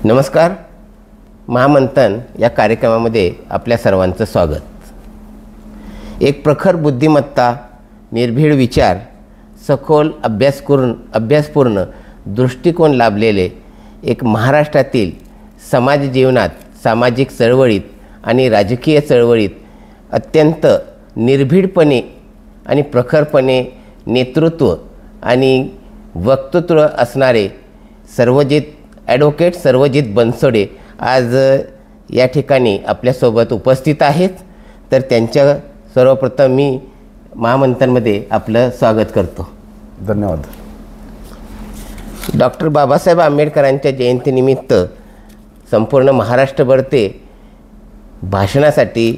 नमस्कार. महामंथन या कार्यक्रमामध्ये आपल्या सर्वांचं स्वागत. एक प्रखर बुद्धिमत्ता, निर्भीड विचार, सखोल अभ्यासपूर्ण दृष्टिकोन लाभलेले एक महाराष्ट्रातील समाज जीवनात, सामाजिक चळवळीत आणि राजकीय चळवळीत अत्यंत निर्भीडपणे आणि प्रखरपणे नेतृत्व आणि वक्तृत्व असणारे ॲडव्होकेट सर्वजित बनसोडे आज या ठिकाणी आपल्यासोबत उपस्थित आहेत. तर त्यांच्या सर्वप्रथम मी महामंथनमध्ये आपलं स्वागत करतो. धन्यवाद. डॉक्टर बाबासाहेब आंबेडकरांच्या जयंतीनिमित्त संपूर्ण महाराष्ट्रभर ते भाषणासाठी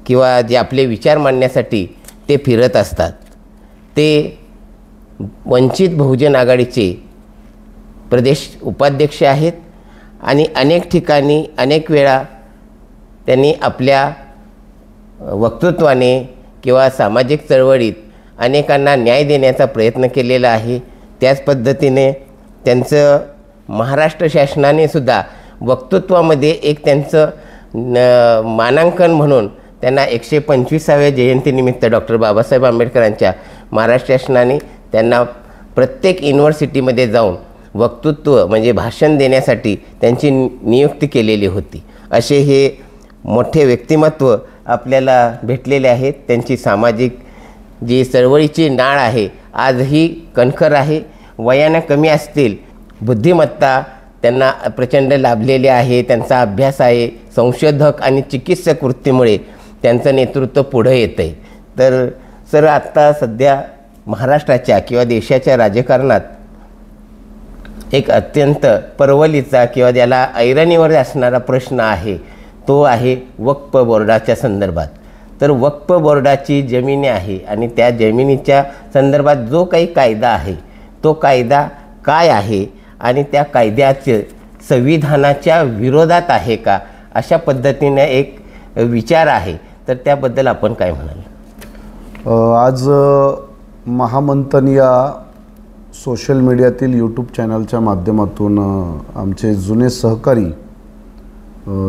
किंवा जे आपले विचार मांडण्यासाठी ते फिरत असतात. ते वंचित बहुजन आघाडीचे प्रदेश उपाध्यक्ष आहेत आणि अनेक ठिकाणी अनेक वेळा त्यांनी आपल्या वक्तृत्वाने किंवा सामाजिक चळवळीत अनेकांना न्याय देण्याचा प्रयत्न केलेला आहे. त्याच पद्धतीने त्यांचं महाराष्ट्र शासनाने सुद्धा वक्तृत्वामध्ये एक त्यांचं मानांकन म्हणून त्यांना 125व्या जयंतीनिमित्त डॉक्टर बाबासाहेब आंबेडकरांच्या महाराष्ट्र शासनाने त्यांना प्रत्येक युनिव्हर्सिटीमध्ये जाऊन वक्तृत्व म्हणजे भाषण देण्यासाठी त्यांची नियुक्ती केलेली होती. असे हे मोठे व्यक्तिमत्व आपल्याला भेटलेले आहेत. त्यांची सामाजिक जी चळवळीची नाळ आहे आजही कणखर आहे. वयाने कमी असतील, बुद्धिमत्ता त्यांना प्रचंड लाभलेली आहे. त्यांचा अभ्यास आहे. संशोधक आणि चिकित्सक वृत्तीमुळे त्यांचं नेतृत्व पुढे येतं आहे. तर सर, आत्ता सध्या महाराष्ट्राच्या किंवा देशाच्या राजकारणात एक अत्यंत परवलीचा किंवा ज्याला ऐरणीवर असणारा प्रश्न आहे, तो आहे वक्फ बोर्डाच्या संदर्भात. तर वक्फ बोर्डाची जमिनी आहे आणि त्या जमिनीच्या संदर्भात जो काही कायदा आहे तो कायदा काय आहे आणि त्या कायद्याचे संविधानाच्या विरोधात आहे का, अशा पद्धतीने एक विचार आहे. तर त्याबद्दल आपण काय म्हणाल? आज महामंथन या सोशल मीडियातील यूट्यूब चॅनलच्या माध्यमातून आमचे जुने सहकारी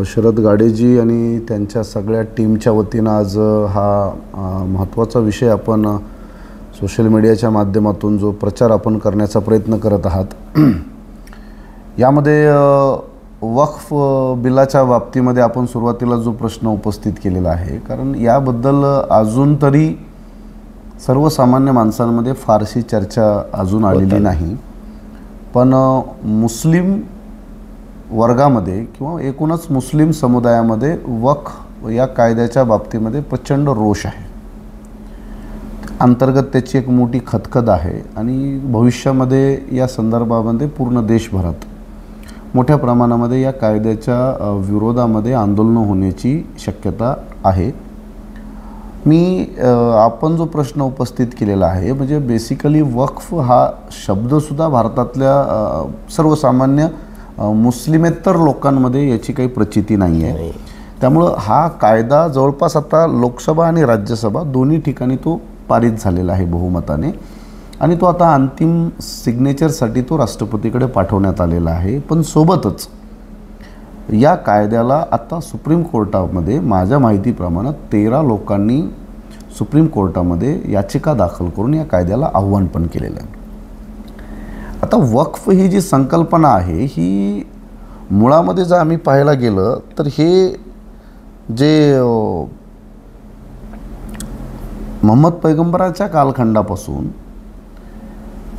शरद गाडेजी आणि त्यांच्या सगळ्या टीमच्या वतीनं आज हा महत्त्वाचा विषय आपण सोशल मीडियाच्या माध्यमातून जो प्रचार आपण करण्याचा प्रयत्न करत आहात. यामध्ये वक्फ बिलाच्या बाबतीमध्ये आपण सुरुवातीला जो प्रश्न उपस्थित केलेला आहे, कारण याबद्दल अजून तरी सर्वसामान्य माणसांमध्ये फारशी चर्चा अजून आलेली नाही. पण मुस्लिम वर्गामध्ये किंवा एकूणच मुस्लिम समुदायामध्ये वक्फ या कायद्याच्या बाबतीमध्ये प्रचंड रोष आहे. अंतर्गत त्याची एक मोठी खदखद आहे आणि भविष्यामध्ये या संदर्भामध्ये पूर्ण देशभरात मोठ्या प्रमाणामध्ये या कायद्याच्या विरोधामध्ये आंदोलनं होण्याची शक्यता आहे. आपण जो प्रश्न उपस्थित केलेला आहे, म्हणजे बेसिकली वक्फ हा शब्दसुद्धा भारतातल्या सर्वसामान्य मुस्लिमेतर लोकांमध्ये याची काही प्रचिती नाही आहे. त्यामुळं हा कायदा जवळपास आता लोकसभा आणि राज्यसभा दोन्ही ठिकाणी तो पारित झालेला आहे बहुमताने आणि तो आता अंतिम सिग्नेचरसाठी तो राष्ट्रपतीकडे पाठवण्यात आलेला आहे. पण सोबतच या कायद्याला आता सुप्रीम कोर्टामध्ये माझ्या माहितीप्रमाणे 13 लोकांनी सुप्रीम कोर्टामध्ये याचिका दाखल करून या कायद्याला आव्हान पण केलेलं आहे. आता वक्फ ही जी संकल्पना आहे ही मुळामध्ये जर आम्ही पाहायला गेलं तर हे जे मोहम्मद पैगंबराच्या कालखंडापासून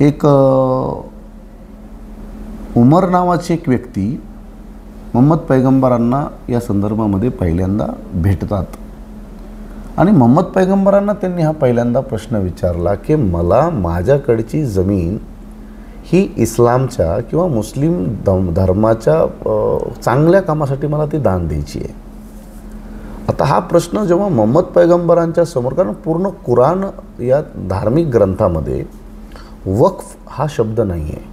एक उमर नावाची एक व्यक्ती मोहम्मद पैगंबरांना या संदर्भामध्ये पहिल्यांदा भेटतात आणि मोहम्मद पैगंबरांना त्यांनी हा पहिल्यांदा प्रश्न विचारला की मला माझ्याकडची जमीन ही इस्लामच्या किंवा मुस्लिम धर्माच्या चांगल्या कामासाठी मला ती दान द्यायची आहे. आता हा प्रश्न जेव्हा मोहम्मद पैगंबरांच्या समोर, कारण पूर्ण कुराण या धार्मिक ग्रंथामध्ये वक्फ हा शब्द नाही आहे.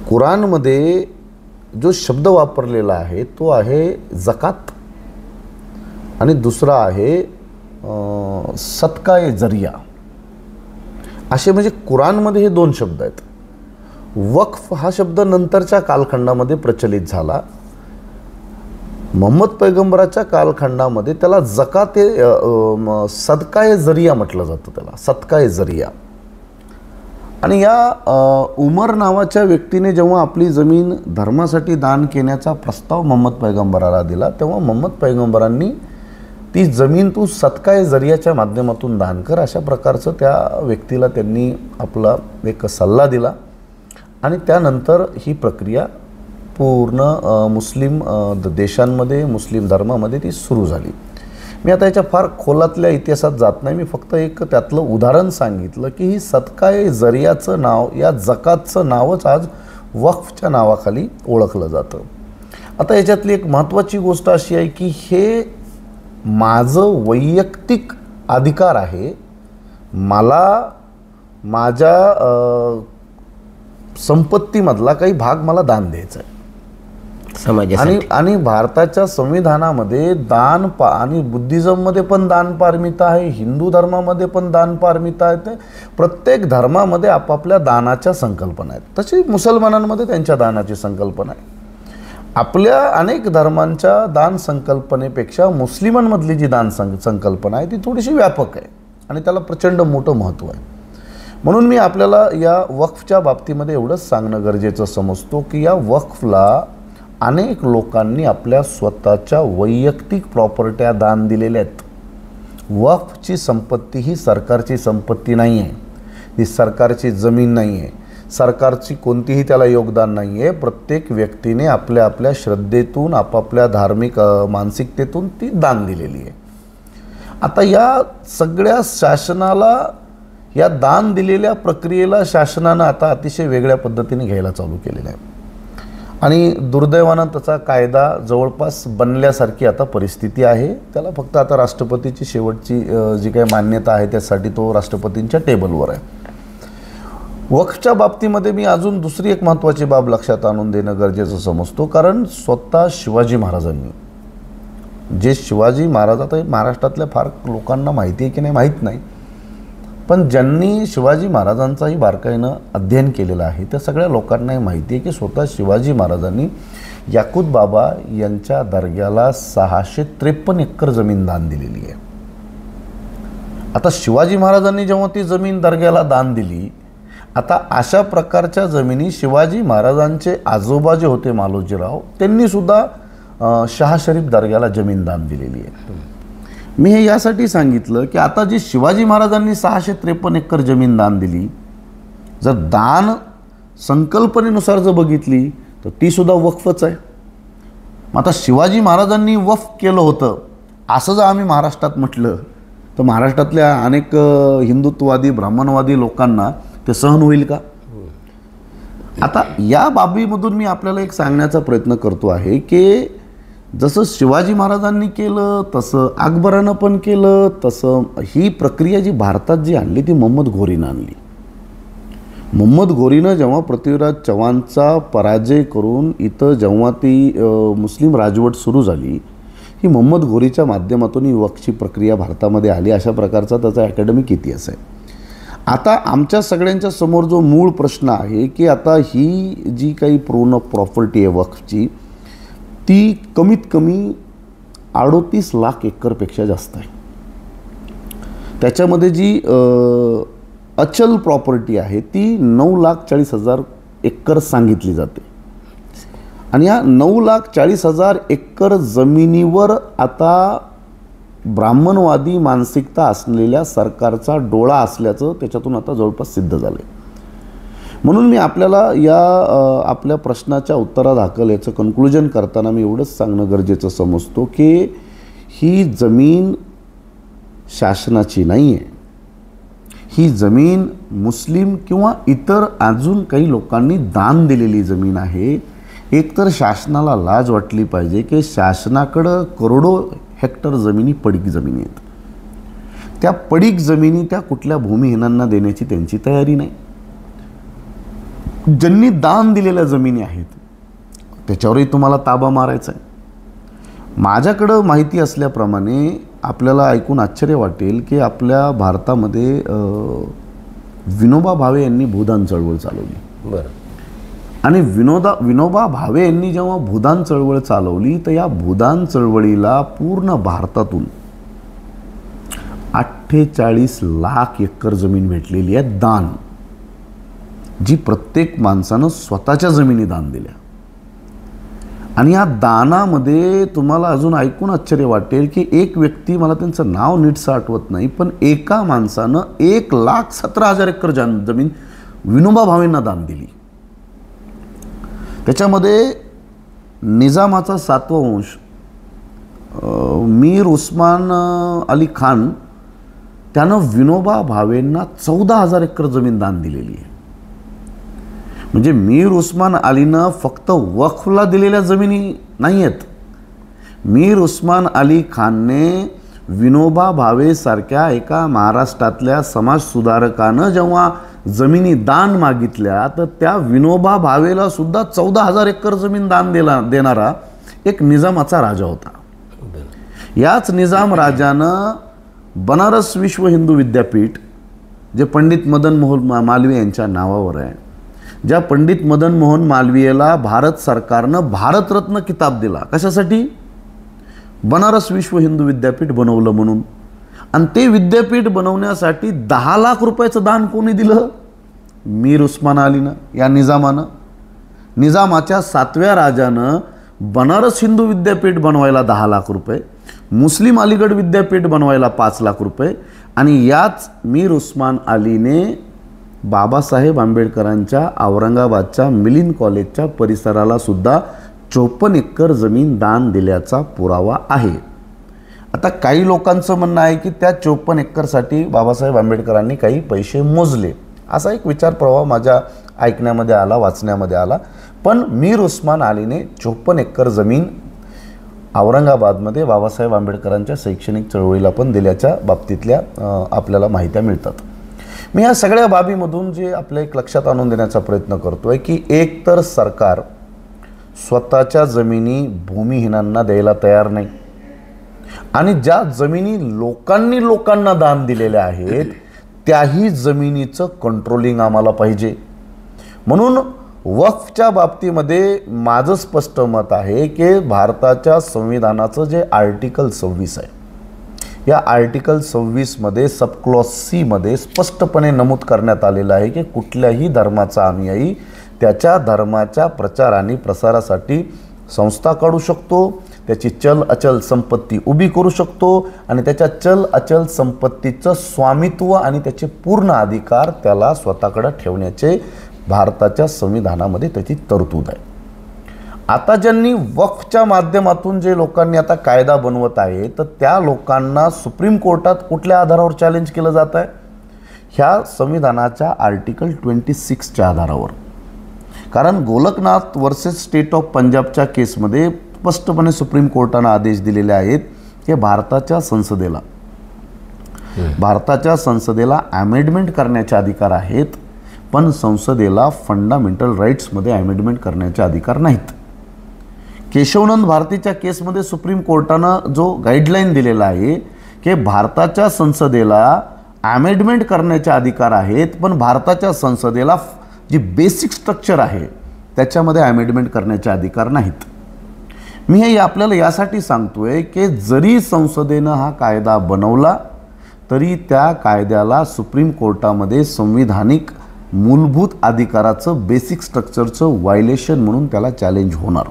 कुराणमध्ये जो शब्द वापरलेला आहे तो आहे जकात आणि दुसरा आहे सदका ए जरिया. असे म्हणजे कुराणमध्ये हे दोन शब्द आहेत. वक्फ हा शब्द नंतरच्या कालखंडामध्ये प्रचलित झाला. मोहम्मद पैगंबराच्या कालखंडामध्ये त्याला जकाते सदकाए जरिया म्हटलं जातं, त्याला सदकाए जरिया. आणि या उमर नावाच्या व्यक्तीने जेव्हा आपली जमीन धर्मासाठी दान केण्याचा प्रस्ताव मोहम्मद पैगंबराला दिला, तेव्हा मोहम्मद पैगंबरांनी ती जमीन तू सदकाए जरियाच्या माध्यमातून दान कर अशा प्रकारचं त्या व्यक्तीला त्यांनी आपला एक सल्ला दिला. आणि त्यानंतर ही प्रक्रिया पूर्ण मुस्लिम देशांमध्ये, मुस्लिम धर्मामध्ये ती सुरू झाली. मी आता याच्या फार खोलातल्या इतिहासात जात नाही, मी फक्त एक त्यातलं उदाहरण सांगितलं की ही सदकाए जरियाचं नाव, या जकातचं नावच आज वक्फच्या नावाखाली ओळखलं जातं. आता याच्यातली एक महत्त्वाची गोष्ट अशी आहे की हे माझं वैयक्तिक अधिकार आहे, मला माझ्या संपत्तीमधला काही भाग मला दान द्यायचा आहे. आणि भारताच्या संविधानामध्ये आणि बुद्धिझममध्ये पण दान पारमिता आहे, हिंदू धर्मामध्ये पण दान पारमिता आहे. प्रत्येक धर्मामध्ये आपापल्या दानाच्या संकल्पना आहेत. तशी मुसलमानांमध्ये त्यांच्या दानाची संकल्पना आहे. आपल्या अनेक धर्मांच्या दान संकल्पनेपेक्षा मुस्लिमांमधली जी दान संकल्पना आहे ती थोडीशी व्यापक आहे आणि त्याला प्रचंड मोठं महत्त्व आहे. म्हणून मी आपल्याला या वक्फच्या बाबतीमध्ये एवढंच सांगणं गरजेचं समजतो की या वक्फला अनेक लोकांनी आपल्या स्वतःच्या वैयक्तिक प्रॉपर्ट्या दान दिलेल्या आहेत. वक्फची संपत्ती ही सरकारची संपत्ती नाही आहे, ही सरकारची जमीन नाही आहे, सरकारची कोणतीही त्याला योगदान नाही आहे. प्रत्येक व्यक्तीने आपल्या आपल्या श्रद्धेतून, आपापल्या धार्मिक मानसिकतेतून ती दान दिलेली आहे. आता या सगळ्या शासनाला, या दान दिलेल्या प्रक्रियेला शासनानं आता अतिशय वेगळ्या पद्धतीने घ्यायला चालू केलेलं आहे. आणि दुर्दैवानं त्याचा कायदा जवळपास बनल्यासारखी आता परिस्थिती आहे. त्याला फक्त आता राष्ट्रपतीची शेवटची जी काही मान्यता आहे त्यासाठी तो राष्ट्रपतींच्या टेबलवर आहे. वक्फच्या बाबतीमध्ये मी अजून दुसरी एक महत्त्वाची बाब लक्षात आणून देणं गरजेचं समजतो. कारण स्वतः शिवाजी महाराजांनी, जे शिवाजी महाराज, आता महाराष्ट्रातल्या फार लोकांना माहिती आहे की नाही माहीत नाही, पण ज्यांनी शिवाजी महाराजांचाही बारकाईनं अध्ययन केलेलं आहे त्या सगळ्या लोकांनाही माहिती आहे की स्वतः शिवाजी महाराजांनी याकूत बाबा यांच्या दर्ग्याला 653 एकर जमीन दान दिलेली आहे. आता शिवाजी महाराजांनी जेव्हा ती जमीन दर्ग्याला दान दिली, आता अशा प्रकारच्या जमिनी शिवाजी महाराजांचे आजोबा जे होते मालोजीराव, त्यांनी सुद्धा शाह शरीफ दर्ग्याला जमीन दान दिलेली आहे. मी हे यासाठी सांगितलं की आता जी शिवाजी महाराजांनी 653 एकर जमीन दान दिली, जर दान संकल्पनेनुसार जर बघितली तर ती सुद्धा वक्फच आहे. मग आता शिवाजी महाराजांनी वक्फ केलं होतं असं जर आम्ही महाराष्ट्रात म्हटलं तर महाराष्ट्रातल्या अनेक हिंदुत्ववादी, ब्राह्मणवादी लोकांना ते सहन होईल का? आता या बाबीमधून मी आपल्याला एक सांगण्याचा प्रयत्न करतो आहे की जसं शिवाजी महाराजांनी केलं तसं अकबरानं पण केलं, तसं ही प्रक्रिया जी भारतात जी आणली ती मोहम्मद घोरीनं आणली. मोहम्मद घोरीनं जेव्हा पृथ्वीराज चव्हाणचा पराजय करून इथं जेव्हा ती मुस्लिम राजवट सुरू झाली, ही मोहम्मद घोरीच्या माध्यमातून ही वक्फची प्रक्रिया भारतामध्ये आली. अशा प्रकारचा त्याचा अकॅडमिक इतिहास आहे. आता आमच्या सगळ्यांच्या समोर जो मूळ प्रश्न आहे की आता ही जी काही पूर्ण प्रॉपर्टी आहे वक्फची, ती कमीत कमी 38 लाख एकरपेक्षा जास्त आहे. त्याच्यामध्ये जी अचल प्रॉपर्टी आहे ती 9,40,000 एकर सांगितली जाते. आणि या 9,40,000 एकर जमिनीवर आता ब्राह्मणवादी मानसिकता असलेल्या सरकारचा डोळा असल्याचं त्याच्यातून आता जवळपास सिद्ध झालं आहे. म्हणून मी आपल्याला या आपल्या प्रश्नाच्या उत्तरादाखल याचं कन्क्लुजन करताना मी एवढंच सांगणं गरजेचं समजतो की ही जमीन शासनाची नाही आहे. ही जमीन मुस्लिम किंवा इतर अजून काही लोकांनी दान दिलेली जमीन आहे. एकतर शासनाला लाज वाटली पाहिजे की शासनाकडं करोडो हेक्टर जमिनी पडीक जमिनी आहेत. त्या पडीक जमिनी त्या कुठल्या भूमिहीनांना देण्याची त्यांची तयारी नाही. ज्यांनी दान दिलेल्या जमिनी आहेत त्याच्यावरही तुम्हाला ताबा मारायचा आहे. माझ्याकडं माहिती असल्याप्रमाणे आपल्याला ऐकून आश्चर्य वाटेल की आपल्या भारतामध्ये विनोबा भावे यांनी भूदान चळवळ चालवली. बरं. आणि विनोबा भावे यांनी जेव्हा भूदान चळवळ चालवली तर या भूदान चळवळीला पूर्ण भारतातून 48 लाख एकर जमीन भेटलेली आहे दान, जी प्रत्येक माणसानं स्वतःच्या जमिनी दान दिल्या. आणि या दानामध्ये तुम्हाला अजून ऐकून आश्चर्य वाटेल की एक व्यक्ती, मला त्यांचं नाव नीटसं आठवत नाही, पण एका माणसानं 1,17,000 एकर जमीन विनोबा भावेंना दान दिली. त्याच्यामध्ये निजामाचा 7वा वंश मीर उस्मान अली खान, त्यानं विनोबा भावेंना 14,000 एकर जमीन दान दिलेली आहे. म्हणजे मीर उस्मान अलीनं फक्त वक्फला दिलेल्या जमिनी नाही आहेत. मीर उस्मान अली खानने विनोबा भावे सारख्या एका महाराष्ट्रातल्या समाजसुधारकानं जेव्हा जमिनी दान मागितल्या तर त्या विनोबा भावेला सुद्धा 14,000 एकर जमीन दान देणारा एक निजामाचा राजा होता. याच निजाम राजानं बनारस विश्व हिंदू विद्यापीठ, जे पंडित मदन मोहन मालवीय यांच्या नावावर आहे, ज्या पंडित मदन मोहन मालवीयला भारत सरकारनं भारतरत्न किताब दिला, कशासाठी? बनारस विश्व हिंदू विद्यापीठ बनवलं म्हणून. आणि ते विद्यापीठ बनवण्यासाठी 10 लाख रुपयाचं दान कोणी दिलं? मीर उस्मान अलीनं, या निजामानं. निजामाच्या 7व्या राजानं बनारस हिंदू विद्यापीठ बनवायला 10 लाख रुपये, मुस्लिम अलीगड विद्यापीठ बनवायला 5 लाख रुपये, आणि याच मीर उस्मान अलीने बाबासाहेब आंबेडकरांच्या औरंगाबादच्या मिलिंद कॉलेजच्या परिसराला सुद्धा 54 एकर जमीन दान दिल्याचा पुरावा आहे. आता काही लोकांचं म्हणणं आहे की त्या 54 एकरसाठी बाबासाहेब आंबेडकरांनी काही पैसे मोजले, असा एक विचार प्रवाह माझ्या ऐकण्यामध्ये आला, वाचण्यामध्ये आला. पण मीर उस्मान अलीने 54 एकर जमीन औरंगाबादमध्ये बाबासाहेब आंबेडकरांच्या शैक्षणिक चळवळीला पण दिल्याच्या बाबतीतल्या आपल्याला माहित्या मिळतात. मी या सगळ्या बाबीमधून जे आपल्या एक लक्षात आणून देण्याचा प्रयत्न करतोय की एक तर सरकार स्वतःच्या जमिनी भूमिहीनांना द्यायला तयार नाही, आणि ज्या जमिनी लोकांना दान दिलेल्या आहेत त्याही जमिनीचं कंट्रोलिंग आम्हाला पाहिजे. म्हणून वक्फच्या बाबतीमध्ये माझं स्पष्ट मत आहे की भारताच्या संविधानाचं जे आर्टिकल 26 आहे, या आर्टिकल 26मध्ये सबक्लॉज C मध्ये स्पष्टपणे नमूद करण्यात आलेलं आहे की कुठल्याही धर्माचा अनुयायी त्याच्या धर्माच्या प्रचार आणि प्रसारासाठी संस्था काढू शकतो, त्याची चल अचल संपत्ती उभी करू शकतो, आणि त्याच्या चल अचल संपत्तीचं स्वामित्व आणि त्याचे पूर्ण अधिकार त्याला स्वतःकडे ठेवण्याचे भारताच्या संविधानामध्ये त्याची तरतूद आहे. आता ज्यांनी वक्फच्या माध्यमातून जे लोकांनी आता कायदा बनवत आहे, तर त्या लोकांना सुप्रीम कोर्टात कुठल्या आधारावर चॅलेंज केलं जात आहे? ह्या संविधानाच्या आर्टिकल 26च्या आधारावर. कारण गोलकनाथ वर्सेस स्टेट ऑफ पंजाबच्या केसमध्ये स्पष्टपणे सुप्रीम कोर्टानं आदेश दिलेले आहेत की भारताच्या संसदेला अमेंडमेंट करण्याचे अधिकार आहेत, पण संसदेला फंडामेंटल राईट्समध्ये अमेंडमेंट करण्याचे अधिकार नाहीत. केशवनंद भारतीच्या केसमध्ये सुप्रीम कोर्टानं जो गाईडलाईन दिलेला आहे की भारताच्या संसदेला अमेंडमेंट करण्याचे अधिकार आहेत, पण भारताच्या संसदेला जी बेसिक स्ट्रक्चर आहे त्याच्यामध्ये अमेंडमेंट करण्याचे अधिकार नाहीत. मी हे आपल्याला यासाठी सांगतोय की जरी संसदेनं हा कायदा बनवला तरी त्या कायद्याला सुप्रीम कोर्टामध्ये संविधानिक मूलभूत अधिकाराचं बेसिक स्ट्रक्चरचं व्हायलेशन म्हणून त्याला चॅलेंज होणार,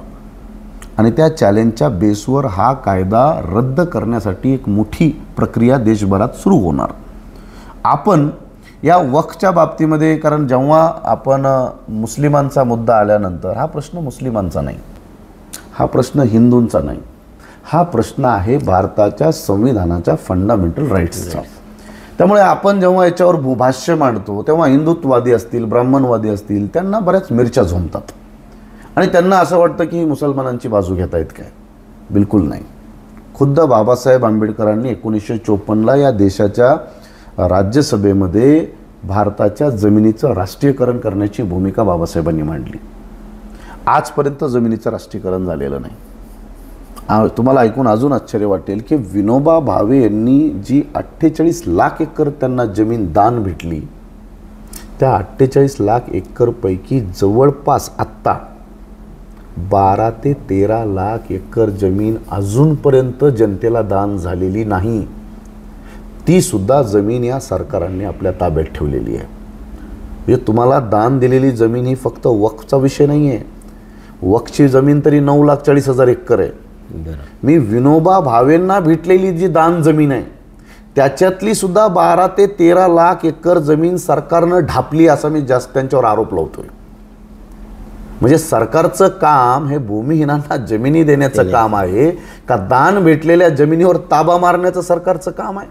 आणि त्या चॅलेंजच्या बेसवर हा कायदा रद्द करण्यासाठी एक मोठी प्रक्रिया देशभरात सुरू होणार. आपण या वक्फच्या बाबतीमध्ये, कारण जेव्हा आपण मुस्लिमांचा मुद्दा आल्यानंतर हा प्रश्न मुस्लिमांचा नाही, हा प्रश्न हिंदूंचा नाही, हा प्रश्न आहे भारताच्या संविधानाच्या फंडामेंटल राईट्सचा. त्यामुळे आपण जेव्हा याच्यावर भाष्य मांडतो तेव्हा हिंदुत्ववादी असतील, ब्राह्मणवादी असतील, त्यांना बऱ्याच मिरच्या झोंबतात आणि त्यांना असं वाटतं की मुसलमानांची बाजू घेता येत काय. बिलकुल नाही. खुद्द बाबासाहेब आंबेडकरांनी 1954ला या देशाच्या राज्यसभेमध्ये भारताच्या जमिनीचं राष्ट्रीयकरण करण्याची भूमिका बाबासाहेबांनी मांडली. आजपर्यंत जमिनीचं राष्ट्रीयकरण झालेलं नाही. तुम्हाला ऐकून अजून आश्चर्य वाटेल की विनोबा भावे यांनी जी 48 लाख एकर त्यांना जमीन दान भेटली, त्या 48 लाख एकरपैकी जवळपास आत्ता 12 ते 13 लाख एकर जमीन अजूनपर्यंत जनतेला दान झालेली नाही. ती सुद्धा जमीन या सरकारांनी आपल्या ताब्यात ठेवलेली आहे. म्हणजे तुम्हाला दान दिलेली जमीन ही फक्त वक्फचा विषय नाही आहे. वक्फची जमीन तरी 9,40,000 एकर आहे. मी विनोबा भावेंना भेटलेली जी दान जमीन आहे त्याच्यातली सुद्धा 12 ते 13 लाख एकर जमीन सरकारनं ढापली असा मी जास्त त्यांच्यावर आरोप लावतोय. म्हणजे सरकारचं काम हे भूमिहीनांना जमिनी देण्याचं काम आहे का दान भेटलेल्या जमिनीवर ताबा मारण्याचं सरकारचं काम आहे?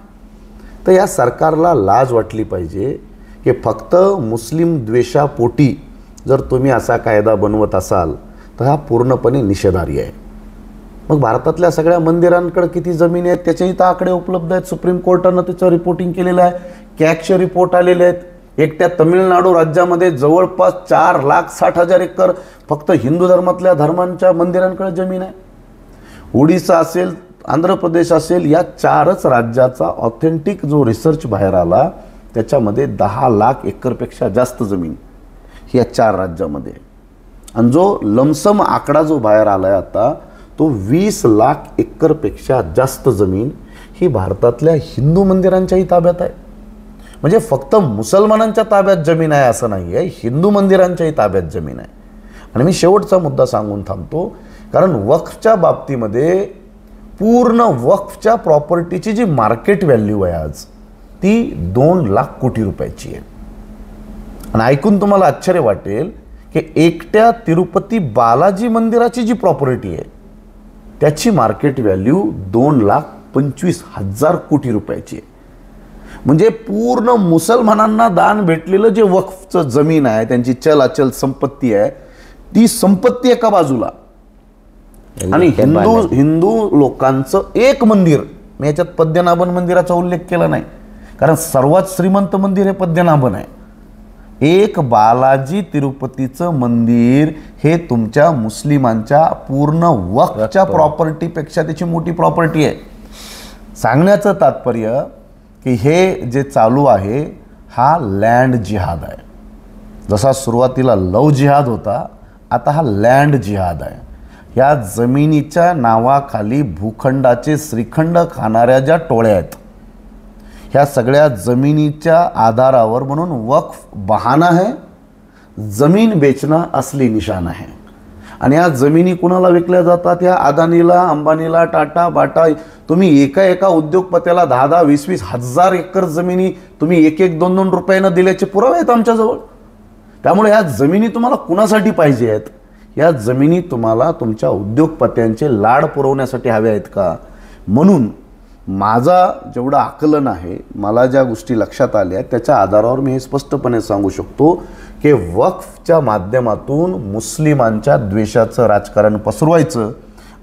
तर या सरकारला लाज वाटली पाहिजे की फक्त मुस्लिम द्वेषापोटी जर तुम्ही असा कायदा बनवत असाल तर हा पूर्णपणे निषेधार्ह आहे. मग भारतातल्या सगळ्या मंदिरांकडे किती जमीन आहेत त्याचे इथं आकडे उपलब्ध आहेत. सुप्रीम कोर्टानं त्याचं रिपोर्टिंग केलेलं आहे. कॅगचे रिपोर्ट आलेले आहेत. एकट्या तमिळनाडू राज्यामध्ये जवळपास 4,60,000 एकर फक्त हिंदू धर्मांच्या मंदिरांकडे जमीन आहे. ओडिसा असेल, आंध्र प्रदेश असेल, या 4च राज्याचा ऑथेंटिक जो रिसर्च बाहेर आला त्याच्यामध्ये 10 लाख एकरपेक्षा जास्त जमीन या 4 राज्यामध्ये. आणि जो लमसम आकडा जो बाहेर आला आहे आता तो 20 लाख एकरपेक्षा जास्त जमीन ही भारतातल्या हिंदू मंदिरांच्याही ताब्यात आहे. म्हणजे फक्त मुसलमानांच्या ताब्यात जमीन आहे असं नाही आहे, हिंदू मंदिरांच्याही ताब्यात जमीन आहे. आणि मी शेवटचा मुद्दा सांगून थांबतो, कारण वक्फच्या बाबतीमध्ये पूर्ण वक्फच्या प्रॉपर्टीची जी मार्केट व्हॅल्यू आहे आज ती 2 लाख कोटी रुपयाची आहे. आणि ऐकून तुम्हाला आश्चर्य वाटेल की एकट्या तिरुपती बालाजी मंदिराची जी प्रॉपर्टी आहे त्याची मार्केट व्हॅल्यू 2,25,000 कोटी रुपयाची आहे. म्हणजे पूर्ण मुसलमानांना दान भेटलेलं जे वक्फचं जमीन आहे, त्यांची चल अचल संपत्ती आहे, ती संपत्ती एका बाजूला आणि हिंदू लोकांचं एक मंदिर. मी याच्यात पद्मनाभन मंदिराचा उल्लेख केला नाही कारण सर्वात श्रीमंत मंदिर हे पद्मनाभन आहे. एक बालाजी तिरुपतीचं मंदिर हे तुमच्या मुस्लिमांच्या पूर्ण वक्फच्या प्रॉपर्टीपेक्षा त्याची मोठी प्रॉपर्टी आहे. सांगण्याचं तात्पर्य की हे जे चालू आहे हा लँड जिहाद आहे. जसा सुरुवातीला लव जिहाद होता, आता हा लँड जिहाद आहे. या जमिनीच्या नावाखाली भूखंडाचे श्रीखंड खाणाऱ्या ज्या टोळ्या आहेत ह्या सगळ्या जमिनीच्या आधारावर, म्हणून वक्फ बहाना है, जमीन बेचना असली निशान आहे. आणि या जमिनी कुणाला विकल्या जातात? या अदानीला, अंबानीला, टाटा, बाटा. तुम्ही एका उद्योगपत्याला 10-10, 20-20 हजार एकर जमिनी तुम्ही 1-1, 2-2 रुपयानं दिल्याचे पुरावे आहेत आमच्याजवळ. त्यामुळे या जमिनी तुम्हाला कुणासाठी पाहिजे आहेत? या जमिनी तुम्हाला तुमच्या उद्योगपत्यांचे लाड पुरवण्यासाठी हव्या आहेत का? म्हणून माझा जेवढं आकलन आहे, मला ज्या गोष्टी लक्षात आल्या त्याच्या आधारावर मी हे स्पष्टपणे सांगू शकतो की वक्फच्या माध्यमातून मुस्लिमांच्या द्वेषाचं राजकारण पसरवायचं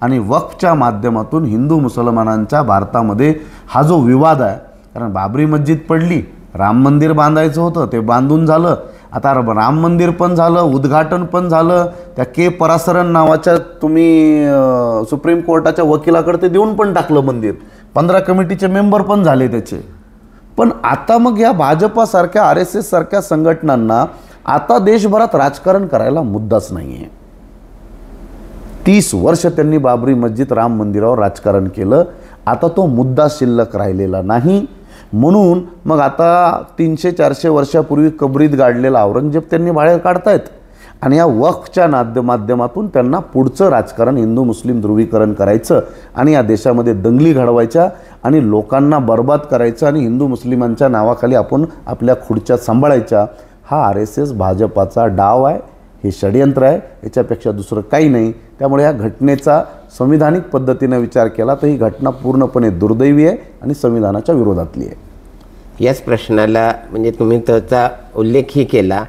आणि वक्फच्या माध्यमातून हिंदू मुसलमानांच्या भारतामध्ये हा जो विवाद आहे, कारण बाबरी मस्जिद पडली, राम मंदिर बांधायचं होतं ते बांधून झालं, आता राम मंदिर पण झालं, उद्घाटन पण झालं, त्या के परासरन नावाच्या तुम्ही सुप्रीम कोर्टाच्या वकिलाकडे ते देऊन पण टाकलं मंदिर, 15 कमिटीचे मेंबर पण झाले त्याचे. पण आता मग या भाजपासारख्या RSS सारख्या संघटनांना आता देशभरात राजकारण करायला मुद्दाच नाही आहे. 30 वर्ष त्यांनी बाबरी मस्जिद, राम मंदिरावर राजकारण केलं, आता तो मुद्दा शिल्लक राहिलेला नाही. म्हणून मग आता 300-400 वर्षापूर्वी कबरीत गाडलेला औरंगजेब त्यांनी बाहेर काढतायत आणि या वक्फच्या माध्यमातून त्यांना पुढचं राजकारण हिंदू मुस्लिम ध्रुवीकरण करायचं आणि या देशामध्ये दंगली घडवायच्या आणि लोकांना बर्बाद करायचं आणि हिंदू मुस्लिमांच्या नावाखाली आपण आपल्या खुर्च्या सांभाळायच्या. हा RSS भाजपाचा डाव आहे, हे षडयंत्र आहे, याच्यापेक्षा दुसरं काही नाही. त्यामुळे या घटनेचा संविधानिक पद्धतीने विचार केला तर ही घटना पूर्णपणे दुर्दैवी आहे आणि संविधानाच्या विरोधातली आहे. याच प्रश्नाला म्हणजे तुम्ही त्याचा उल्लेखही केला,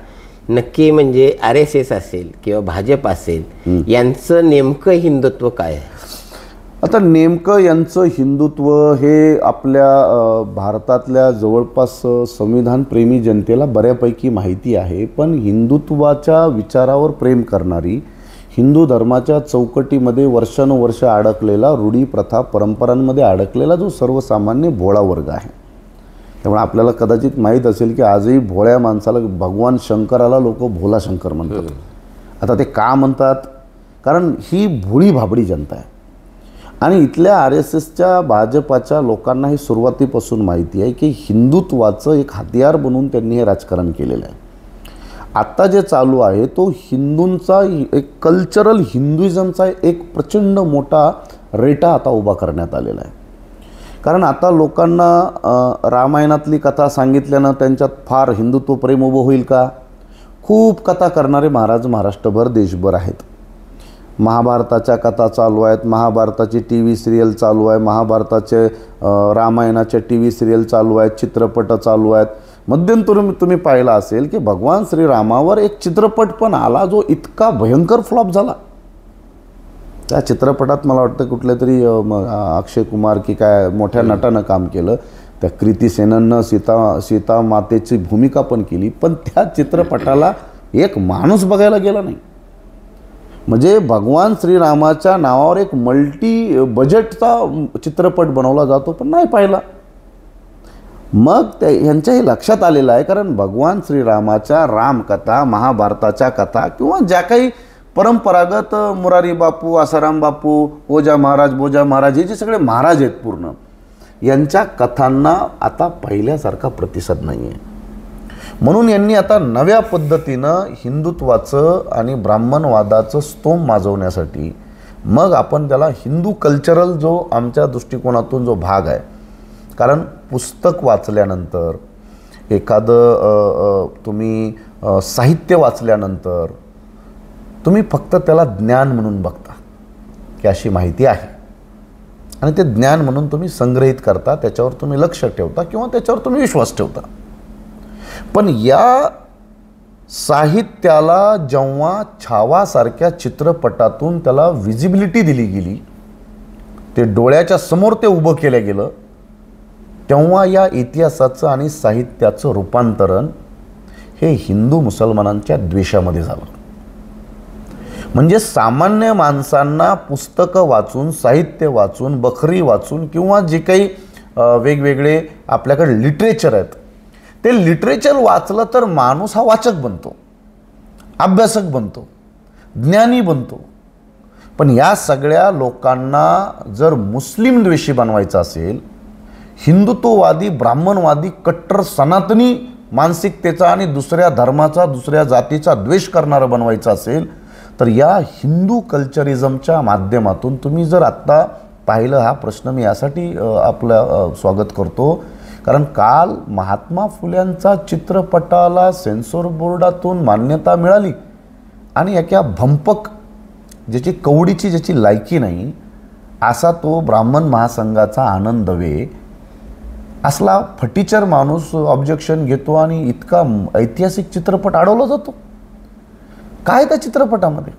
नक्की म्हणजे RSS असेल किंवा भाजप असेल यांचं नेमकं हिंदुत्व काय आहे? आता नेमकं यांचं हिंदुत्व हे आपल्या भारतातल्या जवळपास संविधानप्रेमी जनतेला बऱ्यापैकी माहिती आहे. पण हिंदुत्वाच्या विचारावर प्रेम करणारी, हिंदू धर्माच्या चौकटीमध्ये वर्षानुवर्ष अडकलेला, रूढी प्रथा परंपरांमध्ये अडकलेला जो सर्वसामान्य भोळा वर्ग आहे त्यामुळे आपल्याला कदाचित माहीत असेल की आजही भोळ्या माणसाला भगवान शंकराला लोक भोला शंकर म्हणतात. आता ते का म्हणतात? कारण ही भोळी भाबडी जनता आहे आणि इथल्या RSSच्या भाजपाच्या लोकांना ही सुरुवातीपासून माहिती आहे की हिंदुत्वाचं एक हतियार बनवून त्यांनी हे राजकारण केलेलं आहे. आत्ता जे चालू आहे तो हिंदूंचा एक कल्चरल हिंदुइझमचा एक प्रचंड मोठा रेटा आता उभा करण्यात आलेला आहे. कारण आता लोकांना रामायणातली कथा सांगितल्यानं त्यांच्यात फार हिंदुत्व प्रेम उभं होईल का? खूप कथा करणारे महाराज महाराष्ट्रभर देशभर आहेत. महाभारताच्या कथा चालू आहेत, महाभारताची TV सिरियल चालू आहे, महाभारताचे रामायणाचे TV सिरियल चालू आहेत, चित्रपट चालू आहेत. मध्यंतरी तुम्ही पाहिला असेल की भगवान श्रीरामावर एक चित्रपट पण आला जो इतका भयंकर फ्लॉप झाला. त्या चित्रपटात मला वाटतं कुठल्या तरी अक्षय कुमार की काय मोठ्या नटानं काम केलं. त्या कृती सेनननं सीता मातेची भूमिका पण केली, पण त्या चित्रपटाला एक माणूस बघायला गेला नाही. म्हणजे भगवान श्रीरामाच्या नावावर एक मल्टी बजेटचा चित्रपट बनवला जातो पण नाही पाहिला. मग यांच्याही लक्षात आलेलं आहे, कारण भगवान श्रीरामाच्या रामकथा, महाभारताच्या कथा किंवा ज्या काही परंपरागत मुरारी बापू, आसाराम बापू, ओजा महाराज, बोजा महाराज, हे जे सगळे महाराज आहेत पूर्ण, यांच्या कथांना आता पहिल्यासारखा प्रतिसाद नाही आहे. म्हणून यांनी आता नव्या पद्धतीनं हिंदुत्वाचं आणि ब्राह्मणवादाचं स्तोम माजवण्यासाठी मग आपण त्याला हिंदू कल्चरल जो आमच्या दृष्टिकोनातून जो भाग आहे, कारण पुस्तक वाचल्यानंतर एखादं तुम्ही साहित्य वाचल्यानंतर तुम्ही फक्त त्याला ज्ञान म्हणून बघता की अशी माहिती आहे आणि ते ज्ञान म्हणून तुम्ही संग्रहित करता, त्याच्यावर तुम्ही लक्ष ठेवता किंवा त्याच्यावर तुम्ही विश्वास ठेवता. पण या साहित्याला जेव्हा छावासारख्या चित्रपटातून त्याला विजिबिलिटी दिली गेली, ते डोळ्याच्या समोर ते उभं केलं गेलं, तेव्हा या इतिहासाचं आणि साहित्याचं रूपांतरण हे हिंदू मुसलमानांच्या द्वेषामध्ये झालं. म्हणजे सामान्य माणसांना पुस्तकं वाचून, साहित्य वाचून, बखरी वाचून किंवा जे काही वेगवेगळे आपल्याकडे लिटरेचर आहेत, ते लिटरेचर वाचलं तर माणूस हा वाचक बनतो, अभ्यासक बनतो, ज्ञानी बनतो. पण या सगळ्या लोकांना जर मुस्लिम द्वेषी बनवायचं असेल, हिंदुत्ववादी, ब्राह्मणवादी, कट्टर सनातनी मानसिकतेचा आणि दुसऱ्या धर्माचा, दुसऱ्या जातीचा द्वेष करणारं बनवायचं असेल, तर या हिंदू कल्चरिझमच्या माध्यमातून तुम्ही जर आत्ता पाहिलं, हा प्रश्न मी यासाठी आपलं स्वागत करतो, कारण काल महात्मा फुल्यांचा चित्रपटाला सेन्सॉर बोर्डातून मान्यता मिळाली आणि एका भंपक, ज्याची कवडीची ज्याची लायकी नाही, असा तो ब्राह्मण महासंघाचा आनंद दवे असला फटीचर माणूस ऑब्जेक्शन घेतो आणि इतका ऐतिहासिक चित्रपट अडवला जातो. काय त्या चित्रपटामध्ये?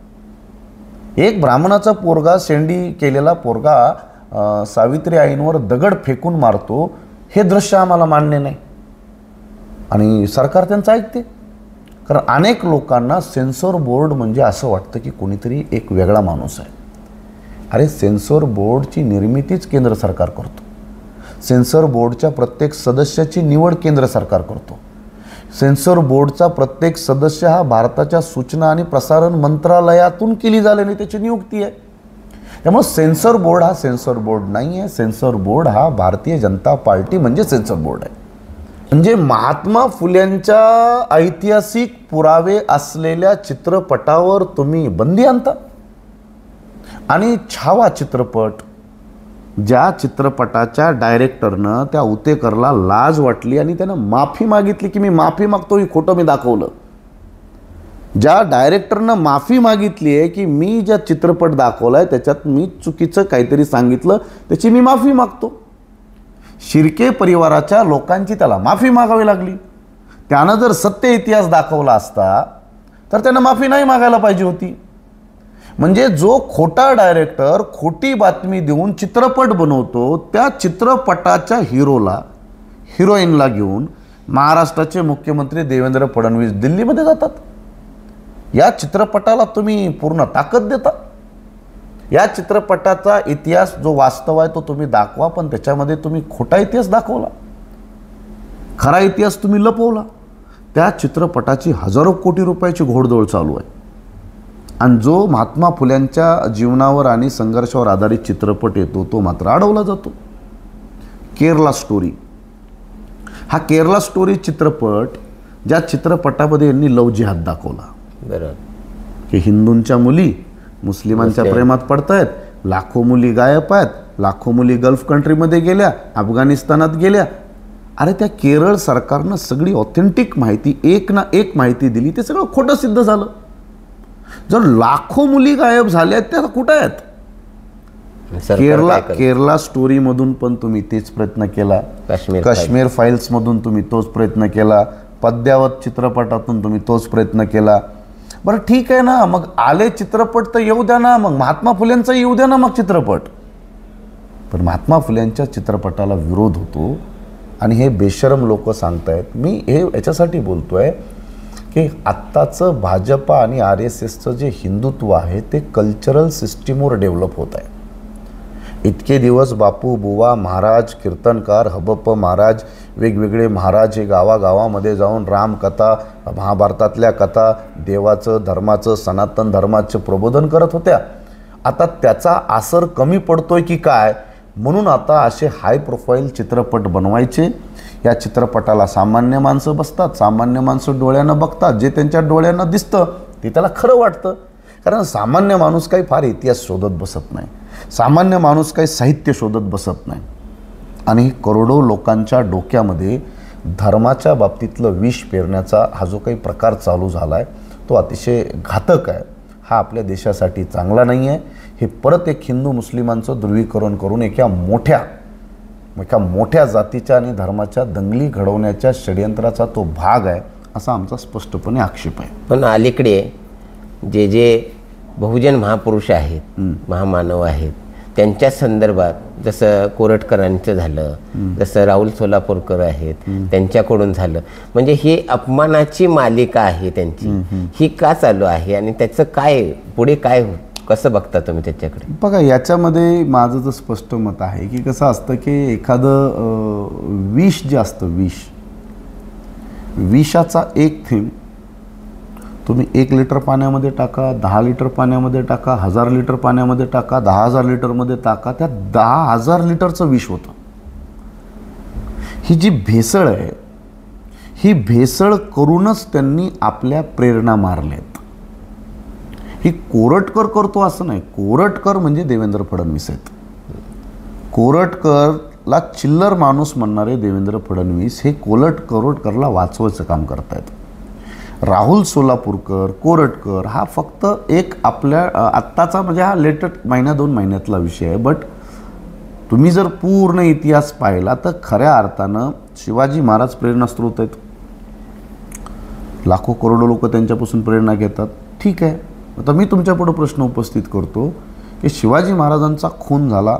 एक ब्राह्मणाचा पोरगा, शेंडी केलेला पोरगा सावित्री आईंवर दगड फेकून मारतो, हे दृश्य आम्हाला मान्य नाही आणि सरकार त्यांचं ऐकते. कारण अनेक लोकांना सेन्सॉर बोर्ड म्हणजे असं वाटतं की कोणीतरी एक वेगळा माणूस आहे. अरे, सेन्सॉर बोर्डची निर्मितीच केंद्र सरकार करतो. सेन्सॉर बोर्डच्या प्रत्येक सदस्याची निवड केंद्र सरकार करतो. सेन्सॉर बोर्डचा प्रत्येक सदस्य हा भारताच्या सूचना आणि प्रसारण मंत्रालयातून केली झालेली त्याची नियुक्ती आहे. त्यामुळे सेन्सॉर बोर्ड हा सेन्सॉर बोर्ड नाही आहे. सेन्सॉर बोर्ड हा भारतीय जनता पार्टी म्हणजे सेन्सॉर बोर्ड आहे. म्हणजे महात्मा फुल्यांच्या ऐतिहासिक पुरावे असलेल्या चित्रपटावर तुम्ही बंदी आणता आणि छावा चित्रपट, ज्या चित्रपटाच्या डायरेक्टरनं त्या उतेकरला लाज वाटली आणि त्यानं माफी मागितली की मी माफी मागतो, ही खोटं मी दाखवलं. ज्या डायरेक्टरनं माफी मागितली आहे की मी ज्या चित्रपट दाखवला आहे त्याच्यात मी चुकीचं काहीतरी सांगितलं, त्याची मी माफी मागतो. शिर्के परिवाराच्या लोकांची त्याला माफी मागावी लागली. त्यानं जर सत्य इतिहास दाखवला असता तर त्यानं माफी नाही मागायला पाहिजे होती. म्हणजे जो खोटा डायरेक्टर खोटी बातमी देऊन चित्रपट बनवतो, त्या चित्रपटाच्या हिरोला, हिरोईनला घेऊन महाराष्ट्राचे मुख्यमंत्री देवेंद्र फडणवीस दिल्लीमध्ये जातात. या चित्रपटाला तुम्ही पूर्ण ताकद देता. या चित्रपटाचा इतिहास जो वास्तव आहे तो तुम्ही दाखवा, पण त्याच्यामध्ये तुम्ही खोटा इतिहास दाखवला. खरा इतिहास तुम्ही लपवला. त्या चित्रपटाची हजारो कोटी रुपयाची घोडदौड चालू आहे. आणि जो महात्मा फुल्यांच्या जीवनावर आणि संघर्षावर आधारित चित्रपट येतो तो मात्र अडवला जातो. केरला स्टोरी, हा केरला स्टोरी चित्रपट, ज्या चित्रपटामध्ये यांनी लव जिहाद दाखवला. बरोबर. की हिंदूंच्या मुली मुस्लिमांच्या प्रेमात पडतायत, लाखो मुली गायब आहेत, लाखो मुली गल्फ कंट्रीमध्ये गेल्या, अफगाणिस्तानात गेल्या. अरे त्या केरळ सरकारनं सगळी ऑथेंटिक माहिती, एक ना एक माहिती दिली, ते सगळं खोटं सिद्ध झालं. जर लाखो मुली गायब झाल्या त्या कुठं आहेत? केरला स्टोरीमधून पण तुम्ही तेच प्रयत्न केला, काश्मीर फाईल्समधून तुम्ही तोच प्रयत्न केला, पद्यावत चित्रपटातून तुम्ही तोच प्रयत्न केला. बरं ठीक आहे ना, मग आले चित्रपट तर येऊ द्या ना, मग महात्मा फुलेंचा येऊ द्या ना मग चित्रपट. पण महात्मा फुलेंच्या चित्रपटाला विरोध होतो आणि हे बेशरम लोक सांगतायत. मी हे याच्यासाठी बोलतोय की आत्ताचं भाजपा आणि RSSचं जे हिंदुत्व आहे ते कल्चरल सिस्टीमवर डेव्हलप होत आहे. इतके दिवस बापू बुवा महाराज, कीर्तनकार, हबप्प महाराज, वेगवेगळे महाराज हे गावागावामध्ये जाऊन रामकथा, महाभारतातल्या कथा, देवाचं, धर्माचं, सनातन धर्माचं प्रबोधन करत होत्या. आता त्याचा आसर कमी पडतोय की काय, म्हणून आता असे हाय प्रोफाईल चित्रपट बनवायचे. या चित्रपटाला सामान्य माणसं बसतात, सामान्य माणसं डोळ्यानं बघतात, जे त्यांच्या डोळ्यांना दिसतं ते त्याला खरं वाटतं. कारण सामान्य माणूस काही फार इतिहास शोधत बसत नाही, सामान्य माणूस काही साहित्य शोधत बसत नाही. आणि करोडो लोकांच्या डोक्यामध्ये धर्माच्या बाबतीतलं विष पेरण्याचा हा जो काही प्रकार चालू झाला आहे तो अतिशय घातक आहे. हा आपल्या देशासाठी चांगला नाही आहे. हे परत एक हिंदू मुस्लिमांचं ध्रुवीकरण करून एका मोठ्या जातीच्या आणि धर्माच्या दंगली घडवण्याच्या षडयंत्राचा तो भाग आहे असा आमचा स्पष्टपणे आक्षेप आहे. पण अलीकडे जे बहुजन महापुरुष आहेत, महामानव आहेत, त्यांच्या संदर्भात जसं कोरटकरांचं झालं, जसं राहुल सोलापूरकर आहेत त्यांच्याकडून झालं, म्हणजे ही अपमानाची मालिका आहे त्यांची, ही का चालू आहे आणि त्याचं काय पुढे काय कसं बघता तुम्ही त्याच्याकडे? बघा, याच्यामध्ये माझं तर स्पष्ट मत आहे की कसं असतं की एखादं विष जे असतं, विषाचा एक थेंब तुम्ही 1 लिटर पाण्यामध्ये टाका, 10 लिटर पाण्यामध्ये टाका, 1000 लिटर पाण्यामध्ये टाका, 10,000 लिटरमध्ये टाका, त्या 10,000 लिटरचं विष होतं. ही जी भेसळ आहे, ही भेसळ करूनच त्यांनी आपल्या प्रेरणा मारल्यात. ही कोरटकर करतो असं नाही. कोरटकर म्हणजे देवेंद्र फडणवीस आहेत. कोरटकरला चिल्लर माणूस म्हणणारे देवेंद्र फडणवीस हे कोरटकरला वाचवायचं काम करतायत. राहुल सोलापूरकर, कोरटकर हा फक्त एक आपल्या आत्ताचा म्हणजे हा लेटेस्ट 1-2 महिन्यातला विषय आहे. बट तुम्ही जर पूर्ण इतिहास पाहिला तर खऱ्या अर्थानं शिवाजी महाराज प्रेरणास्त्रोत आहेत. लाखो करोडो लोक त्यांच्यापासून प्रेरणा घेतात. ठीक आहे, आता मी तुमच्यापुढं प्रश्न उपस्थित करतो की शिवाजी महाराजांचा खून झाला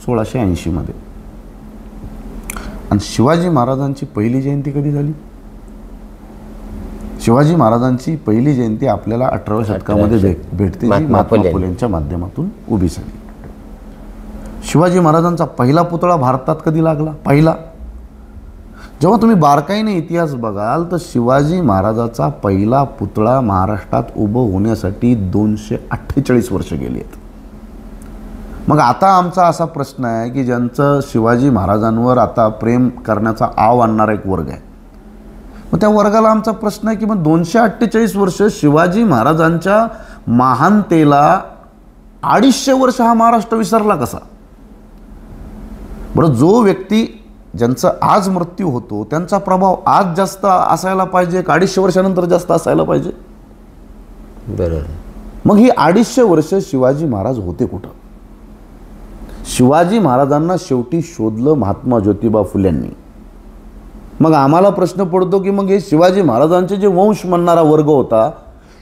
1680 मध्ये आणि शिवाजी महाराजांची पहिली जयंती कधी झाली? शिवाजी महाराजांची पहिली जयंती आपल्याला 18व्या शतकामध्ये भेटते, जी महात्मा फुलेंच्या माध्यमातून उभी झाली. शिवाजी महाराजांचा पहिला पुतळा भारतात कधी लागला? पहिला. जेव्हा तुम्ही बारकाईने इतिहास बघाल तर शिवाजी महाराजाचा पहिला पुतळा महाराष्ट्रात उभं होण्यासाठी 248 वर्ष गेली आहेत. मग आता आमचा असा प्रश्न आहे की ज्यांचं शिवाजी महाराजांवर आता प्रेम करण्याचा आव आणणारा एक वर्ग आहे, मग त्या वर्गाला आमचा प्रश्न आहे की मग 248 वर्ष शिवाजी महाराजांच्या महानतेला 250 वर्ष हा महाराष्ट्र विसरला कसा? बरं, जो व्यक्ती ज्यांचा आज मृत्यू होतो त्यांचा प्रभाव आज जास्त असायला पाहिजे, 250 वर्षानंतर जास्त असायला पाहिजे? बरोबर. मग ही 250 वर्ष शिवाजी महाराज होते कुठं? शिवाजी महाराजांना शेवटी शोधलं महात्मा ज्योतिबा फुल्यांनी. मग आम्हाला प्रश्न पडतो की मग हे शिवाजी महाराजांचे जे वंश म्हणणारा वर्ग होता,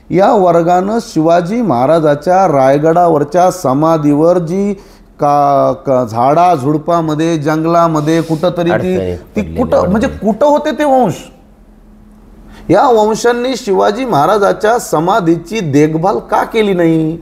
या वर्गानं शिवाजी महाराजाच्या रायगडावरच्या समाधीवर जी झाडा झुडपामध्ये जंगलामध्ये कुठंतरी ती कुठं म्हणजे कुठं होते ते वंश? या वंशांनी शिवाजी महाराजाच्या समाधीची देखभाल का केली नाही?